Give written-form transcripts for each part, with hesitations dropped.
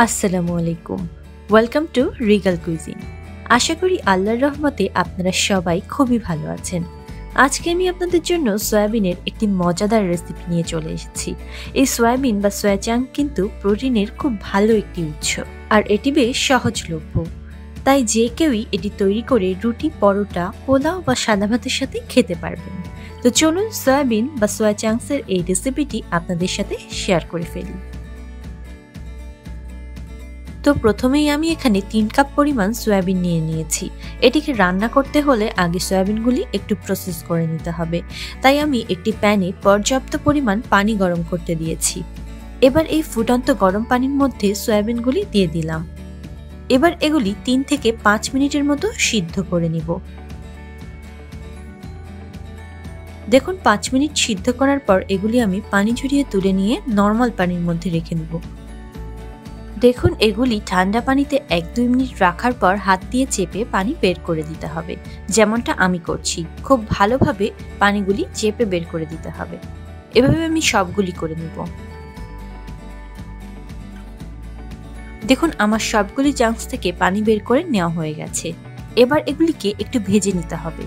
আসসালামু আলাইকুম। Welcome to Regal Cuisine. আশা করি আল্লাহর রহমতে আপনারা সবাই খুবই ভালো আছেন। আজকে আমি আপনাদের জন্য সয়াবিনের একটি মজাদার রেসিপি নিয়ে চলে এসেছি। এই সয়াবিন বা সয়া চাঙ্ক কিন্তু প্রোটিনের খুব ভালো একটি উৎস, আর এটি বেশ সহজলভ্য। তাই যে কেউই এটি তৈরি করে রুটি, পরোটা, পোলাও বা সাদা ভাতের সাথে খেতে পারবেন। তো চলুন সয়াবিন বা সয়া চাঙ্কসের এই রেসিপিটি আপনাদের সাথে শেয়ার করে ফেলি। তো প্রথমেই আমি এখানে 3 কাপ পরিমাণ সয়াবিন নিয়ে নিয়েছি। এটিকে রান্না করতে হলে আগে সয়াবিনগুলি একটু প্রসেস করে নিতে হবে, তাই আমি একটি প্যানে পর্যাপ্ত পরিমাণ পানি গরম করতে দিয়েছি। এবার এই ফুটন্ত গরম পানির মধ্যে সয়াবিনগুলি দিয়ে দিলাম। এবার এগুলি 3 থেকে 5 মিনিটের মতো সিদ্ধ করে নিব। দেখুন 5 মিনিট সিদ্ধ করার পর এগুলি আমি পানি ঝরিয়ে তুলে নিয়ে নরমাল পানির মধ্যে রেখে দেব। দেখুন এগুলি ঠান্ডা পানিতে 1-2 মিনিট রাখার পর হাত দিয়ে চেপে পানি বের করে দিতে হবে, যেমনটা আমি করছি। খুব ভালোভাবে পানিগুলি চেপে বের করে দিতে হবে। এভাবে আমি সবগুলি করে নিব। দেখুন আমার সবগুলি চাঙ্কস থেকে পানি বের করে নেওয়া হয়ে গেছে। এবার এগুলিকে একটু ভেজে নিতে হবে।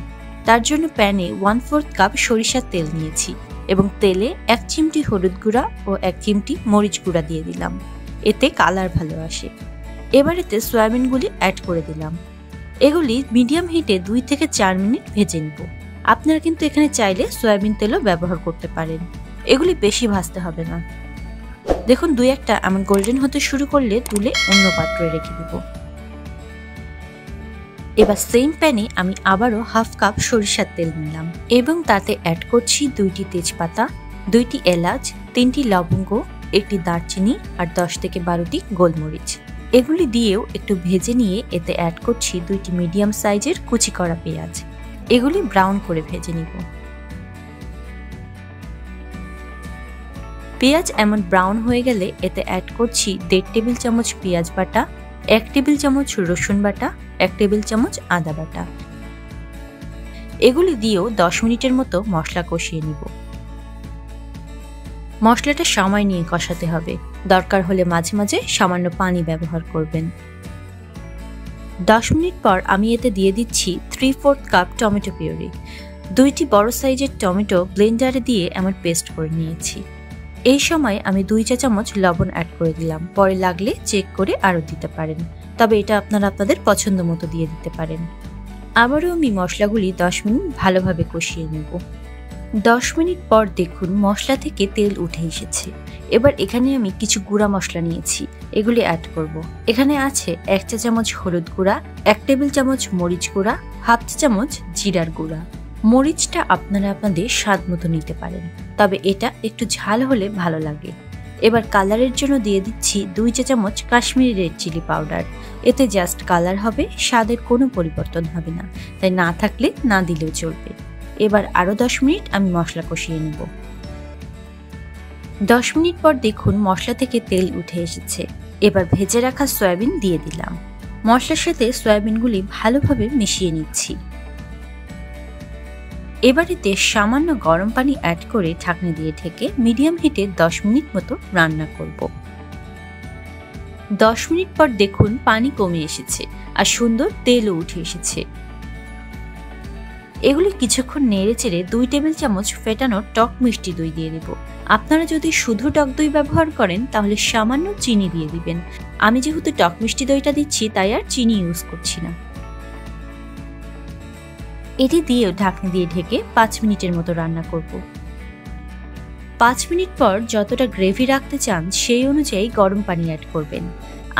তার জন্য প্যানে 1/4 কাপ সরিষার তেল নিয়েছি এবং তেলে 1 চিমটি হলুদ গুঁড়া ও 1 চিমটি মরিচ গুঁড়া দিয়ে দিলাম। এতে কালার ভালো আসে। এবার এতে সয়াবিনগুলি অ্যাড করে দিলাম। এগুলি মিডিয়াম হিটে 2 থেকে 4 মিনিট ভেজে নিব। আপনারা কিন্তু এখানে চাইলে সয়াবিন তেলও ব্যবহার করতে পারেন। এগুলি বেশি ভাজতে হবে না। দেখুন 2-1টা এমন গোল্ডেন হতে শুরু করলে তুলে অন্য পাত্রে রেখে দেব। এবার সেম প্যানে আমি আবারও 1/2 কাপ সরিষার তেল নিলাম এবং তাতে অ্যাড করছি 2টি তেজপাতা, 2টি এলাচ, 3টি লবঙ্গ, 1টি দারচিনি আর 10 থেকে 12টি গোলমরিচ। এগুলি দিয়েও একটু ভেজে নিয়ে এতে অ্যাড করছি 2টি মিডিয়াম সাইজের কুচি করা পেঁয়াজ। এগুলি ব্রাউন করে ভেজে নিব। পেঁয়াজ এমন ব্রাউন হয়ে গেলে এতে অ্যাড করছি 1.5 টেবিল চামচ পেঁয়াজ বাটা, 1 টেবিল চামচ রসুন বাটা, 1 টেবিল চামচ আদা বাটা। এগুলি দিয়েও 10 মিনিটের মতো মশলা কষিয়ে নিব। মশলাটা সময় নিয়ে কষাতে হবে। দরকার হলে মাঝে মাঝে সামান্য পানি ব্যবহার করবেন। 10 মিনিট পর আমি এতে দিয়ে দিচ্ছি 3/4 কাপ টমেটো পিউরি। 2টি বড় সাইজের টমেটো ব্লেন্ডারে দিয়ে এমন পেস্ট করে নিয়েছি। এই সময় আমি 2 চা চামচ লবণ অ্যাড করে দিলাম। পরে লাগলে চেক করে আরও দিতে পারেন, তবে এটা আপনারা আপনাদের পছন্দ মতো দিয়ে দিতে পারেন। আবারও আমি মশলাগুলি 10 মিনিট ভালোভাবে কষিয়ে নেব। 10 মিনিট পর দেখুন মশলা থেকে তেল উঠে এসেছে। এবার এখানে আমি কিছু গুঁড়া মশলা নিয়েছি, এগুলি অ্যাড করব। এখানে আছে 1 চা চামচ হলুদ গুঁড়া, 1 টেবিল চামচ মরিচ গুঁড়া, 1/2 চা চামচ জিরার গুঁড়া। মরিচটা আপনারা আপনাদের স্বাদ মতো নিতে পারেন, তবে এটা একটু ঝাল হলে ভালো লাগে। এবার কালারের জন্য দিয়ে দিচ্ছি 2 চা চামচ কাশ্মীরি রেড চিলি পাউডার। এতে জাস্ট কালার হবে, স্বাদের কোনো পরিবর্তন হবে না, তাই না থাকলে না দিলেও চলবে। এবার আরও 10 মিনিট আমি মশলা কষিয়ে নেব। 10 মিনিট পর দেখুন মশলা থেকে তেল উঠে এসেছে। এবার ভেজে রাখা সয়াবিন দিয়ে দিলাম। মশলার সাথে সয়াবিনগুলি ভালোভাবে মিশিয়ে নিচ্ছি। এবার এতে সামান্য গরম পানি অ্যাড করে ঢাকনা দিয়ে ঢেকে মিডিয়াম হিটে 10 মিনিট মতো রান্না করব। 10 মিনিট পর দেখুন পানি কমে এসেছে আর সুন্দর তেলও উঠে এসেছে। এগুলি কিছুক্ষণ নেড়ে চেড়ে 2 টেবিল চামচ ফেটানো টক মিষ্টি দই দিয়ে দেব। আপনারা যদি শুধু টক দই ব্যবহার করেন তাহলে সামান্য চিনি দিয়ে দিবেন। আমি যেহেতু টক মিষ্টি দইটা দিচ্ছি তাই আর চিনি ইউজ করছি না। এটি দিয়েও ঢাকনা দিয়ে ঢেকে 5 মিনিটের মতো রান্না করব। 5 মিনিট পর যতটা গ্রেভি রাখতে চান সেই অনুযায়ী গরম পানি অ্যাড করবেন।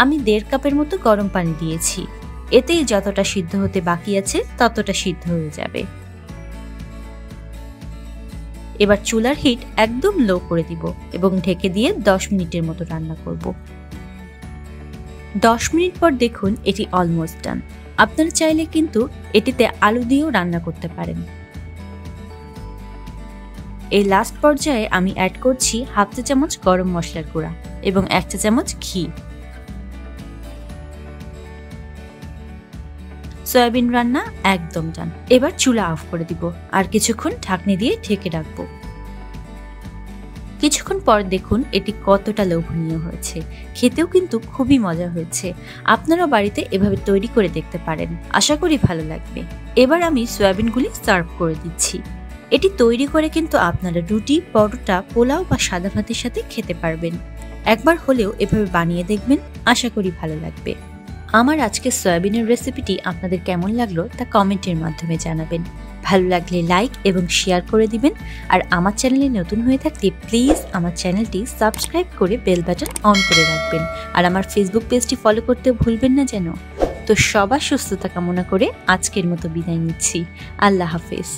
আমি 1.5 কাপের মতো গরম পানি দিয়েছি। এতে যতটা সিদ্ধ হতে বাকি আছে ততটা সিদ্ধ হয়ে যাবে। এবার চুলার হিট একদম লো করে দিব এবং ঢেকে দিয়ে 10 মিনিটের মতো রান্না করব। 10 মিনিট পর দেখুন এটি অলমোস্ট ডান। আপনারা চাইলে কিন্তু এটিতে আলু দিয়েও রান্না করতে পারেন। এই লাস্ট পর্যায়ে আমি অ্যাড করছি 1/2 চা চামচ গরম মশলার গুঁড়া এবং 1 চা চামচ ঘি। সয়াবিন রান্না একদম ডান। এবার চুলা অফ করে দিব আর কিছুক্ষণ ঢাকনি দিয়ে ঢেকে রাখবো। কিছুক্ষণ পর দেখুন এটি কতটা লোভনীয় হয়েছে, খেতেও কিন্তু খুবই মজা হয়েছে। আপনারাও বাড়িতে এভাবে তৈরি করে দেখতে পারেন, আশা করি ভালো লাগবে। এবার আমি সয়াবিনগুলি সার্ভ করে দিচ্ছি। এটি তৈরি করে কিন্তু আপনারা রুটি, পরোটা, পোলাও বা সাদা ভাতের সাথে খেতে পারবেন। একবার হলেও এভাবে বানিয়ে দেখবেন, আশা করি ভালো লাগবে। আমার আজকের সয়াবিনের রেসিপিটি আপনাদের কেমন লাগলো তা কমেন্টের মাধ্যমে জানাবেন। ভালো লাগলে লাইক এবং শেয়ার করে দিবেন। আর আমার চ্যানেলে নতুন হয়ে থাকলে প্লিজ আমার চ্যানেলটি সাবস্ক্রাইব করে বেল বাটন অন করে রাখবেন। আর আমার ফেসবুক পেজটি ফলো করতে ভুলবেন না যেন। তো সবার সুস্থতা কামনা করে আজকের মতো বিদায় নিচ্ছি। আল্লাহ হাফেজ।